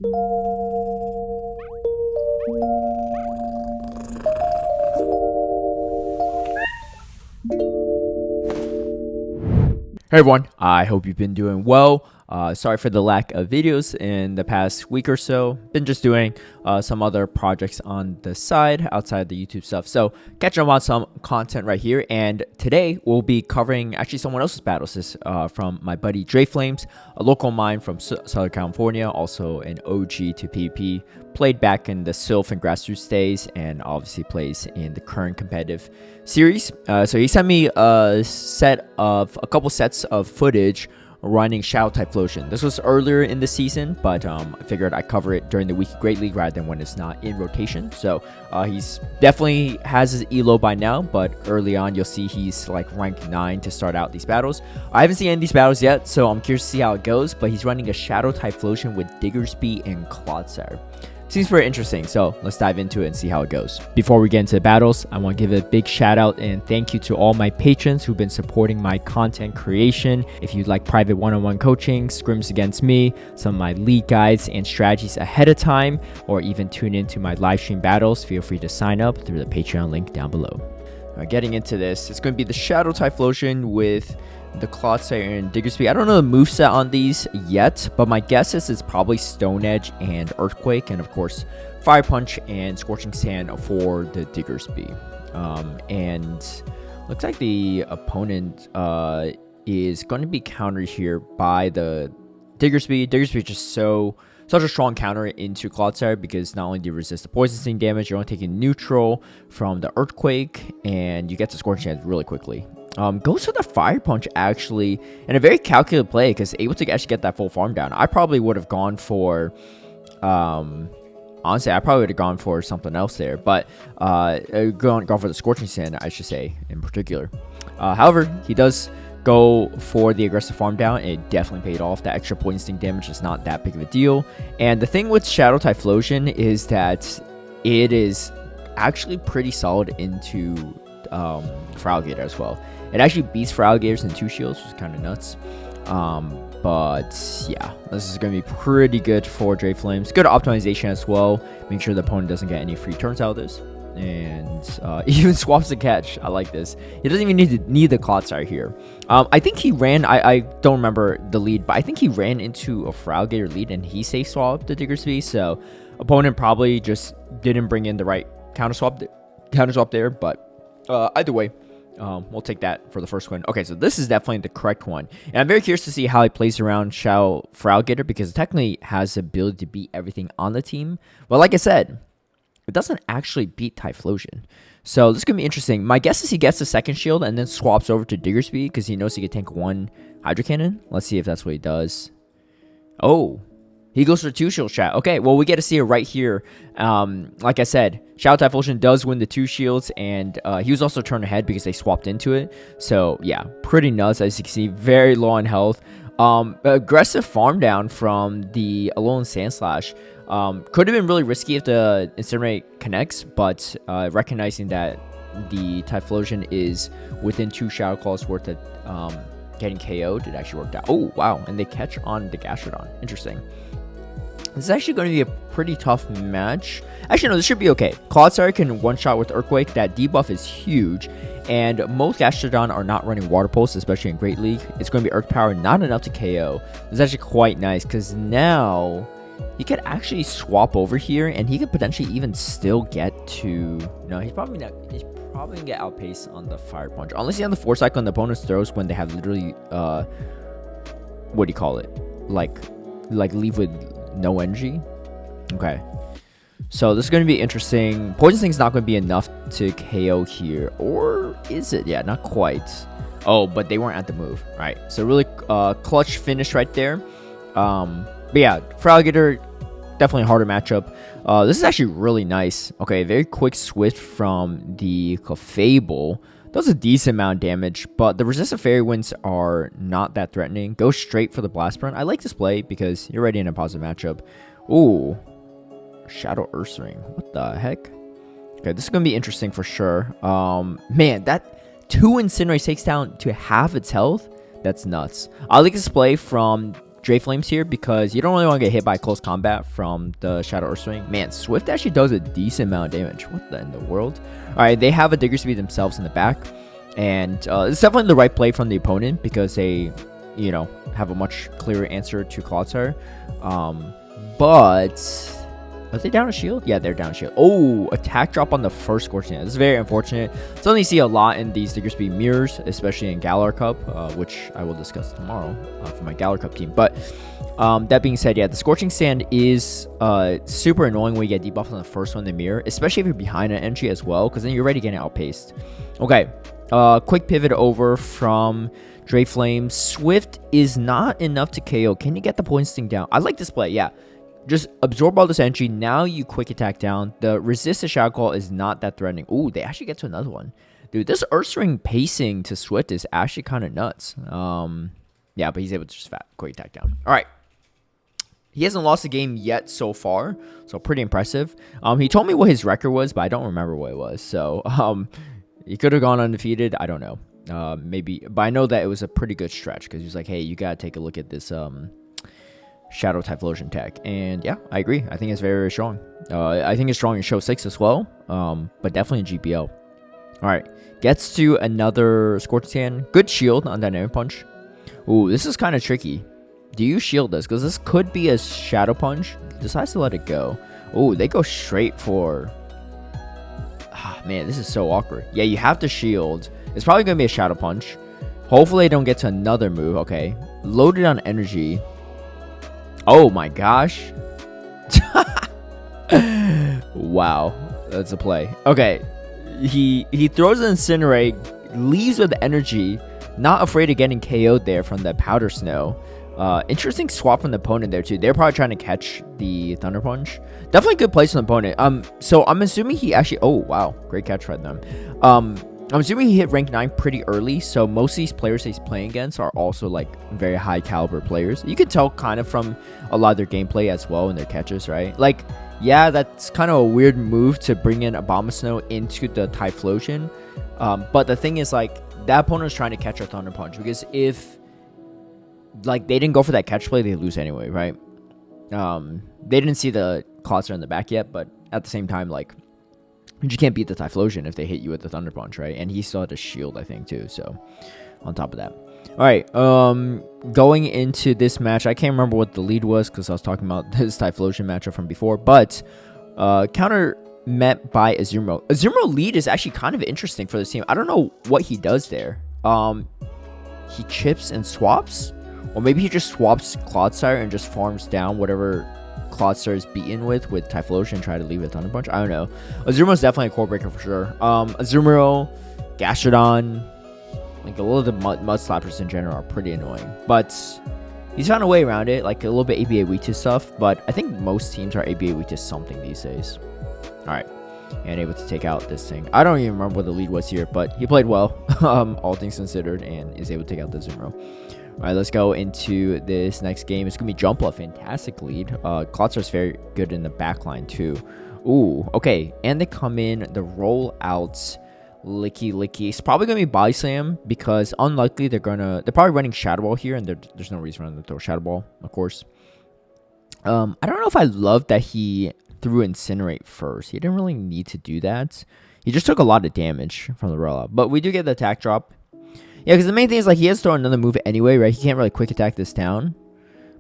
Hey everyone, I hope you've been doing well. Sorry for the lack of videos in the past week or so. Been just doing some other projects on the side outside the YouTube stuff. So catching up on some content right here. And today we'll be covering actually someone else's battles. This from my buddy Dreflames, a local mine from Southern California, also an OG to PvP. Played back in the Sylph and Grassroots days, and obviously plays in the current competitive series. So he sent me a couple sets of footage running Shadow Typhlosion. This was earlier in the season, but I figured I'd cover it during the week Great League rather than when it's not in rotation. So he's definitely has his elo by now, but early on you'll see he's like rank 9 to start out these battles. I haven't seen any of these battles yet, so I'm curious to see how it goes, but he's running a Shadow Typhlosion with Diggersby and Clodsire. Seems very interesting, so let's dive into it and see how it goes. Before we get into the battles, I want to give a big shout out and thank you to all my patrons who've been supporting my content creation. If you'd like private one-on-one coaching, scrims against me, some of my league guides and strategies ahead of time, or even tune into my live stream battles, feel free to sign up through the Patreon link down below. Getting into this, it's going to be the Shadow Typhlosion with the Clodsire and Diggersby. I don't know the moveset on these yet, but my guess is it's probably Stone Edge and Earthquake, and of course Fire Punch and Scorching Sand for the Diggersby. And looks like the opponent is going to be countered here by the Diggersby. Diggersby is just such a strong counter into Clodsire because not only do you resist the Poison Sting damage, you're only taking neutral from the Earthquake, and you get to Scorching Sand really quickly. Goes for the Fire Punch actually, and a very calculated play because able to actually get that full farm down. I probably would have gone for, honestly, I probably would have gone for something else there, but gone for the Scorching Sand, I should say, in particular. However, he does go for the aggressive farm down. It definitely paid off. That extra Poison Sting damage is not that big of a deal. And the thing with Shadow Typhlosion is that it is actually pretty solid into Feraligatr as well. It actually beats Feraligatrs in 2 shields, which is kind of nuts. But yeah, this is going to be pretty good for Dreflames. Good optimization as well. Make sure the opponent doesn't get any free turns out of this. And even swaps the catch. I like this. He doesn't even need the Clodsire here. I think he ran, I don't remember the lead, but I think he ran into a Feraligatr lead and he safe swapped the Diggersby. So opponent probably just didn't bring in the right counter swap there. But either way, we'll take that for the first one. Okay, so this is definitely the correct one. And I'm very curious to see how he plays around Shadow Feraligatr because it technically has the ability to beat everything on the team. But like I said, it doesn't actually beat Typhlosion. So this is going to be interesting. My guess is he gets the second shield and then swaps over to Diggersby because he knows he can tank 1 Hydro Cannon. Let's see if that's what he does. Oh, he goes for 2 shield chat. Okay, well, we get to see it right here. Like I said, Shadow Typhlosion does win the 2 shields, and he was also turned ahead because they swapped into it. So, yeah, pretty nuts. As you can see, very low on health. Aggressive farm down from the Alolan Sandslash. Could have been really risky if the Incinerate connects, but recognizing that the Typhlosion is within 2 Shadow Claws worth of getting KO'd, it actually worked out. Oh, wow, and they catch on the Gastrodon. Interesting. This is actually going to be a pretty tough match. Actually, no, this should be okay. Clodsire can one-shot with Earthquake. That debuff is huge. And most Gastrodon are not running Water Pulse, especially in Great League. It's going to be Earth Power, not enough to KO. This is actually quite nice because now he could actually swap over here and he could potentially even still get to... No, he's probably not... He's probably going to get outpaced on the Fire Punch. Unless he has the Force Cycle on the opponent's throws when they have literally... what do you call it? Like leave with no energy. Okay, so this is going to be interesting. Poison Sting is not going to be enough to KO here, or is it? Yeah, not quite. Oh, but they weren't at the move, right? So really clutch finish right there. But yeah, Feraligatr, definitely a harder matchup. This is actually really nice. Okay, very quick switch from the Clefable. Does a decent amount of damage, but the resistant fairy winds are not that threatening. Go straight for the blast burn. I like this play because you're already in a positive matchup. Ooh, Shadow Ursaring. What the heck? Okay, this is gonna be interesting for sure. Man, that 2 Incinerate takes down to half its health. That's nuts. I like this play from Dreflames here because you don't really want to get hit by close combat from the Shadow Earth Swing. Man, Swift actually does a decent amount of damage. What in the world? Alright, they have a Digger Speed themselves in the back. And it's definitely the right play from the opponent because they, you know, have a much clearer answer to Clodsire. But are they down a shield? Yeah, they're down a shield. Oh, attack drop on the first Scorching Hand. This is very unfortunate. Something you see a lot in these Digger Speed mirrors, especially in Galar Cup, which I will discuss tomorrow for my Galar Cup team. But that being said, yeah, the Scorching Sand is super annoying when you get debuffed on the first one in the mirror, especially if you're behind an entry as well, because then you're already getting outpaced. Okay, quick pivot over from Dreflames. Swift is not enough to KO. Can you get the Poison Sting down? I like this play, yeah. Just absorb all this entry. Now you quick attack down. The resist to Shadow Claw is not that threatening. Ooh, they actually get to another one. Dude, this Earth Ring pacing to Swift is actually kind of nuts. Yeah, but he's able to just quick attack down. All right. He hasn't lost a game yet so far, so pretty impressive. He told me what his record was, but I don't remember what it was. So he could have gone undefeated. I don't know. Maybe, but I know that it was a pretty good stretch because he was like, hey, you got to take a look at this Shadow Typhlosion tech. And yeah, I agree. I think it's very, very strong. I think it's strong in Show 6 as well, but definitely in GPL. All right, gets to another Scorching Hand. Good shield on Dynamic Punch. Ooh, this is kind of tricky. Do you shield this? Because this could be a Shadow Punch. Decides to let it go. Ooh, they go straight for... Ah, man, this is so awkward. Yeah, you have to shield. It's probably going to be a Shadow Punch. Hopefully they don't get to another move. Okay, loaded on energy. Oh my gosh. Wow, that's a play. Okay, he throws an Incinerate, leaves with energy, not afraid of getting KO'd there from the Powder Snow. Interesting swap from the opponent there too. They're probably trying to catch the Thunder Punch. Definitely good place from the opponent. So I'm assuming he actually... Oh, wow. Great catch right there. I'm assuming he hit rank 9 pretty early, so most of these players he's playing against are also like very high caliber players. You can tell kind of from a lot of their gameplay as well and their catches, right? Like, yeah, that's kind of a weird move to bring in Abomasnow into the Typhlosion. But the thing is, like, that opponent is trying to catch a Thunder Punch, because if like they didn't go for that catch play, they lose anyway, right? They didn't see the Clodsire in the back yet, but at the same time, like, you just can't beat the Typhlosion if they hit you with the Thunder Punch, right? And he still had a shield, I think, too. So, on top of that. All right. Going into this match, I can't remember what the lead was because I was talking about this Typhlosion matchup from before. But, counter met by Azumarill. Azumarill lead is actually kind of interesting for this team. I don't know what he does there. He chips and swaps? Or maybe he just swaps Clodsire and just farms down whatever Clodsire is beaten with Typhlosion and try to leave it Thunder Punch. I don't know. Azumarill is definitely a core breaker for sure. Azumarill, Gastrodon, like a little of the mud slappers in general are pretty annoying. But he's found a way around it, like a little bit ABA weak to stuff. But I think most teams are ABA weak to something these days. Alright. And able to take out this thing. I don't even remember what the lead was here, but he played well, all things considered, and is able to take out the Azumarill. Alright, let's go into this next game. It's going to be Jumpla, fantastic lead. Clodsire's very good in the backline too. Ooh, okay. And they come in, the roll outs, Licky. It's probably going to be Body Slam because unlikely they're probably running Shadow Ball here, and there's no reason for them to throw Shadow Ball, of course. I don't know if I love that he threw Incinerate first. He didn't really need to do that. He just took a lot of damage from the rollout. But we do get the attack drop. Yeah, because the main thing is, like, he has to throw another move anyway, right? He can't really quick attack this down.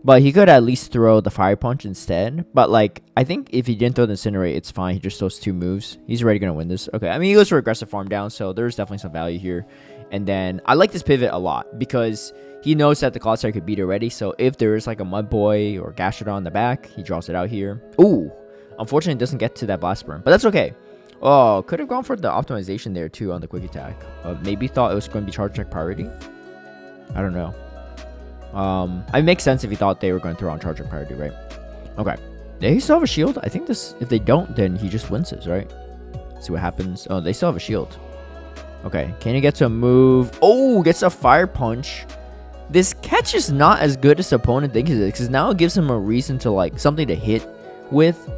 But he could at least throw the Fire Punch instead. But, like, I think if he didn't throw the Incinerate, it's fine. He just throws 2 moves. He's already going to win this. Okay, I mean, he goes for aggressive farm down, so there's definitely some value here. And then, I like this pivot a lot, because he knows that the Clodsire could beat already. So, if there is, like, a Mud Boy or Gastrodon in the back, he draws it out here. Ooh, unfortunately, it doesn't get to that Blast Burn. But that's okay. Oh, could have gone for the optimization there, too, on the quick attack. Maybe thought it was going to be charge attack priority. I don't know. It makes sense if he thought they were going to throw on charge attack priority, right? Okay. They still have a shield. I think this, if they don't, then he just wins this, right? Let's see what happens. Oh, they still have a shield. Okay. Can he get to a move? Oh, gets a Fire Punch. This catch is not as good as the opponent thinks it is, because now it gives him a reason to, like, something to hit with.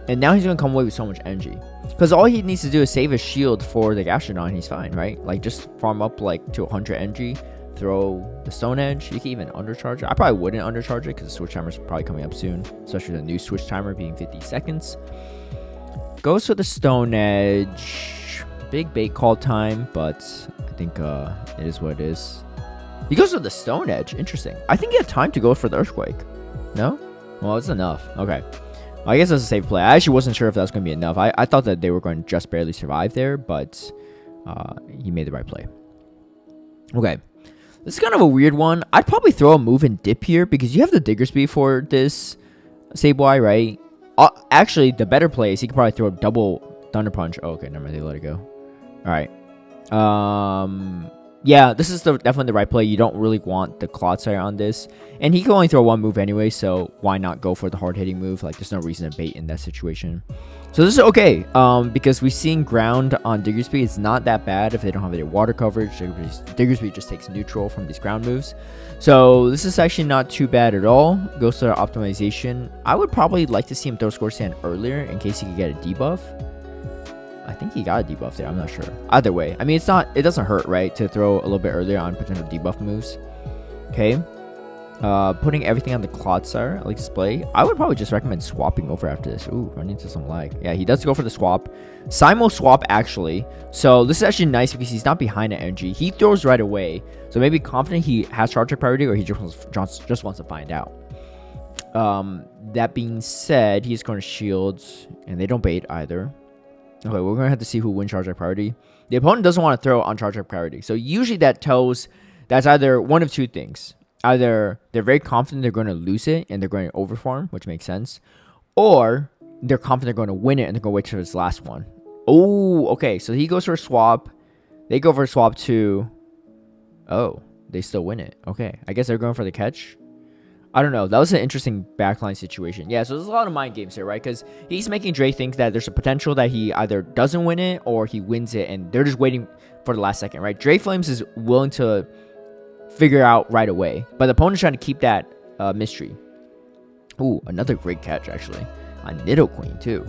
And now he's going to come away with so much energy. Because all he needs to do is save his shield for the Gastrodon, and he's fine, right? Like, just farm up, like, to 100 energy. throw the Stone Edge. You can even undercharge it. I probably wouldn't undercharge it because the switch timer is probably coming up soon, especially the new switch timer being 50 seconds. Goes for the Stone Edge. Big bait call time, but I think it is what it is. He goes for the Stone Edge. Interesting. I think he had time to go for the Earthquake. No? Well, it's enough. Okay. Well, I guess that's a safe play. I actually wasn't sure if that was going to be enough. I thought that they were going to just barely survive there, but he made the right play. Okay. This is kind of a weird one. I'd probably throw a move and dip here because you have the Diggersby for this Sableye, right? Actually, the better play is he could probably throw a double Thunder Punch. Oh, okay, never mind. They let it go. All right. Yeah, this is definitely the right play. You don't really want the Clodsire on this. And he can only throw one move anyway, so why not go for the hard-hitting move? Like, there's no reason to bait in that situation. So this is okay, because we've seen ground on Diggersby. It's not that bad if they don't have any water coverage. Diggersby just takes neutral from these ground moves. So this is actually not too bad at all. Goes to the optimization. I would probably like to see him throw Score Sand earlier in case he could get a debuff. I think he got a debuff there. I'm not sure. Either way, I mean, it doesn't hurt, right, to throw a little bit earlier on potential debuff moves. Okay. Putting everything on the Clodsire, like display. I would probably just recommend swapping over after this. Ooh, running into some lag. Yeah, he does go for the swap. Simul swap, actually. So this is actually nice because he's not behind an energy. He throws right away. So maybe confident he has charge priority or he just wants to find out. That being said, he's going to shield, and they don't bait either. Okay, we're going to have to see who wins charge priority. The opponent doesn't want to throw on charge priority. So usually that tells that's either one of two things. Either they're very confident they're going to lose it and they're going to overfarm, which makes sense. Or they're confident they're going to win it and they're going to wait till his last one. Oh, okay. So he goes for a swap. They go for a swap too. Oh, they still win it. Okay. I guess they're going for the catch. I don't know. That was an interesting backline situation. Yeah, so there's a lot of mind games here, right? Because he's making Dre think that there's a potential that he either doesn't win it or he wins it, and they're just waiting for the last second, right? Dreflames is willing to figure out right away, but the opponent's trying to keep that mystery. Ooh, another great catch, actually. On Nidoqueen, too.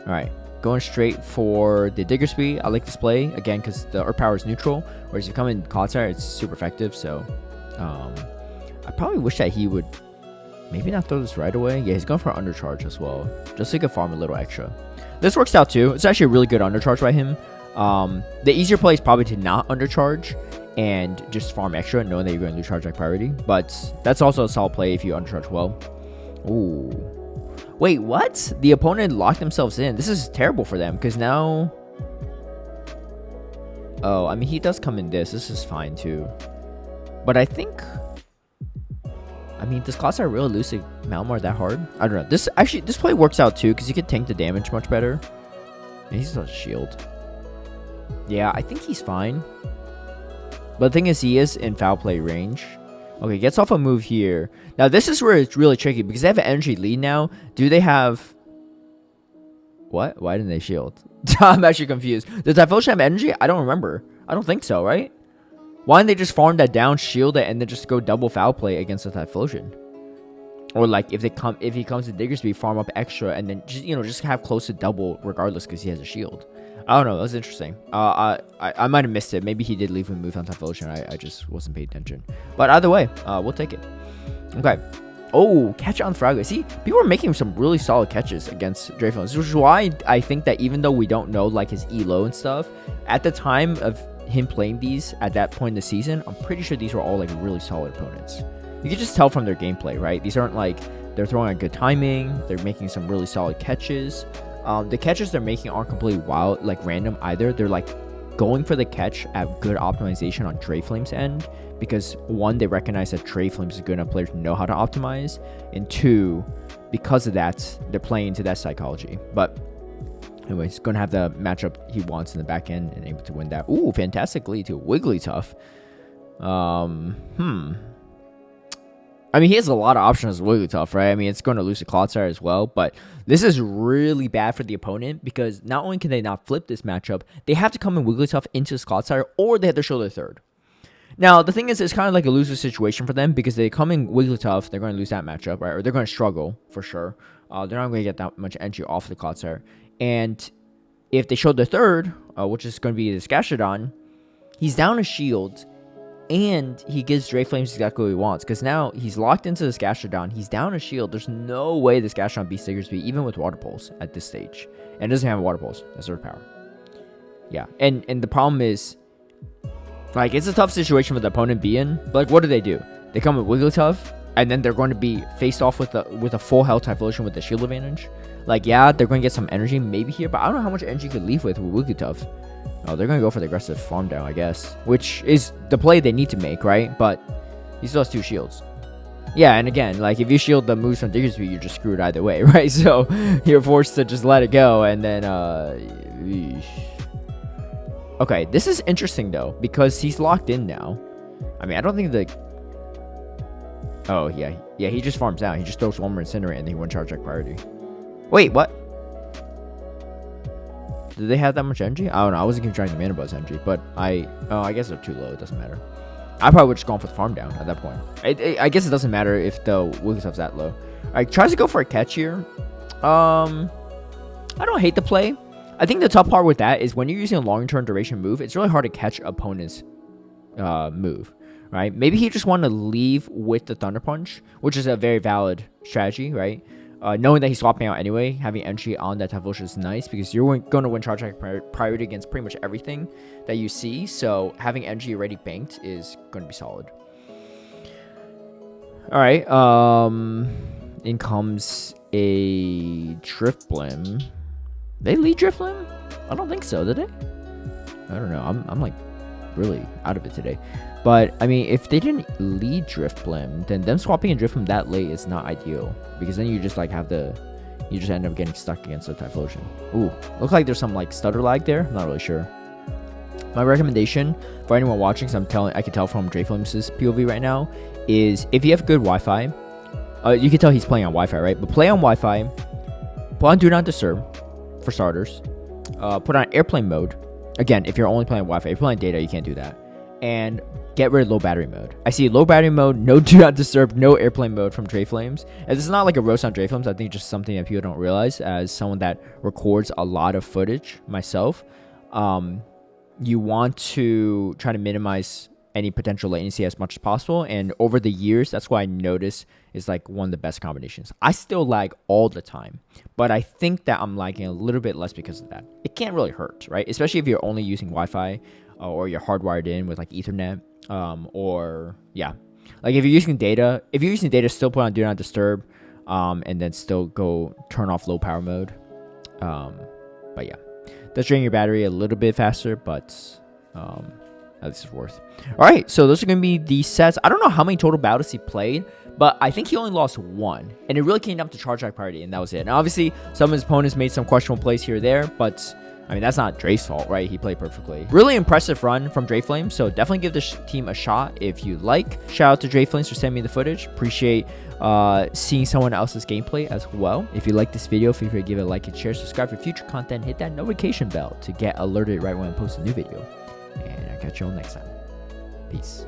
All right, going straight for the Diggersby. I like this play, again, because the Earth Power is neutral, whereas if you come in Clodsire, it's super effective, so... I probably wish that he would maybe not throw this right away. Yeah, he's going for undercharge as well, just so he can farm a little extra. This works out too. It's actually a really good undercharge by him. The easier play is probably to not undercharge and just farm extra, knowing that you're going to lose charge like priority. But that's also a solid play if you undercharge well. Ooh. Wait, what? The opponent locked themselves in. This is terrible for them because now... Oh, I mean, he does come in this. This is fine too. But I think... I mean, does Clodsire really lose to Malamar that hard? I don't know. This play works out too because you can tank the damage much better. And he's not shield. Yeah, I think he's fine. But the thing is, he is in foul play range. Okay, gets off a move here. Now, this is where it's really tricky because they have an energy lead now. Do they have... What? Why didn't they shield? I'm actually confused. Does Typhlosion have energy? I don't remember. I don't think so, right? Why didn't they just farm that down, shield it, and then just go double foul play against the Typhlosion? Or like if he comes to Diggersby, farm up extra, and then just have close to double regardless because he has a shield. I don't know. That was interesting. I might have missed it. Maybe he did leave a move on Typhlosion. I just wasn't paying attention. But either way, we'll take it. Okay. Oh, catch on Feraligatr. See, people are making some really solid catches against Dreflames, which is why I think that even though we don't know like his elo and stuff, at the time of him playing these at that point in the season, I'm pretty sure these were all like really solid opponents. You can just tell from their gameplay, right? These aren't like they're throwing on good timing. They're making some really solid catches. The catches they're making aren't completely wild, like random either. They're like going for the catch at good optimization on Dreflames' end because one, they recognize that Dreflames is a good enough player to know how to optimize, and two, because of that, they're playing into that psychology. But anyways, he's going to have the matchup he wants in the back end and able to win that. Ooh, fantastic lead to Wigglytuff. I mean, he has a lot of options as Wigglytuff, right? I mean, it's going to lose to Clodsire as well, but this is really bad for the opponent because not only can they not flip this matchup, they have to come in Wigglytuff into this Clodsire, or they have to show their third. Now, the thing is, it's kind of like a loser situation for them because they come in Wigglytuff, they're going to lose that matchup, right? Or they're going to struggle for sure. They're not going to get that much entry off the Clodsire. And if they show the third, which is going to be the Scattrodon, he's down a shield. And he gives Dreflames exactly what he wants, because now he's locked into this Gastrodon. He's down a shield. There's no way this Gastrodon beats Diggersby, even with Water Pulse at this stage. And it doesn't have Water Pulse. That's Earth Power. Yeah, and the problem is, like, it's a tough situation for the opponent being. But, like, what do? They come with Wigglytuff, and then they're going to be faced off with a full health Typhlosion with the shield advantage. Like, yeah, they're going to get some energy maybe here, but I don't know how much energy you could leave with Wigglytuff. Oh, they're going to go for the aggressive farm down, I guess. Which is the play they need to make, right? But he still has 2 shields. Yeah, and again, like, if you shield the moves from Diggersby, you're just screwed either way, right? So, you're forced to just let it go, and then, Okay, this is interesting, though, because he's locked in now. I mean, I don't think the... Oh, yeah. Yeah, he just farms out. He just throws one more Incinerate, and then he won't charge like priority. Wait, what? Did they have that much energy? I don't know. I wasn't keeping track of the Mana Buzz energy, but Oh, I guess they're too low. It doesn't matter. I probably would just gone for the farm down at that point. I guess it doesn't matter if the Wigglytuff's that low. Alright, tries to go for a catch here. I don't hate the play. I think the tough part with that is when you're using a long-term duration move, it's really hard to catch opponent's move, right? Maybe he just wanted to leave with the Thunder Punch, which is a very valid strategy, right? Knowing that he's swapping out anyway, having entry on that Typhlosion is nice because you're going to win charge attack priority against pretty much everything that you see. So having energy already banked is going to be solid. All right. In comes a Drifblim. They lead Drifblim? I don't think so. Did they? I don't know. I'm like really out of it today. But, I mean, if they didn't lead Drifblim, then them swapping and Drifblim that late is not ideal. Because then you just, like, you just end up getting stuck against the Typhlosion. Ooh, looks like there's some, like, stutter lag there. I'm not really sure. My recommendation for anyone watching, so I can tell from Dreflames' POV right now, is if you have good Wi-Fi, you can tell he's playing on Wi-Fi, right? But play on Wi-Fi, put on Do Not Disturb, for starters. Put on airplane mode. Again, if you're only playing Wi-Fi, if you're playing data, you can't do that. And get rid of low battery mode. I see low battery mode, no Do Not Disturb, no airplane mode from Dreflames. And this is not like a roast on Dreflames. I think just something that people don't realize as someone that records a lot of footage myself. You want to try to minimize any potential latency as much as possible. And over the years, that's why I notice is like one of the best combinations. I still lag all the time, but I think that I'm lagging a little bit less because of that. It can't really hurt, right? Especially if you're only using Wi-Fi or you're hardwired in with like Ethernet, or yeah, like if you're using data, still put on Do Not Disturb, and then still go turn off low power mode. But yeah, that's draining your battery a little bit faster, but at least it's worth. All right, so those are going to be the sets. I don't know how many total battles he played, but I think he only lost 1, and it really came down to charge back priority, and that was it. And obviously, some of his opponents made some questionable plays here or there, but I mean, that's not Dre's fault, right? He played perfectly. Really impressive run from Dreflames, so definitely give this team a shot if you like. Shout out to Dreflames for sending me the footage. Appreciate seeing someone else's gameplay as well. If you like this video, feel free to give it a like and share. Subscribe for future content. Hit that notification bell to get alerted right when I post a new video. And I'll catch you all next time. Peace.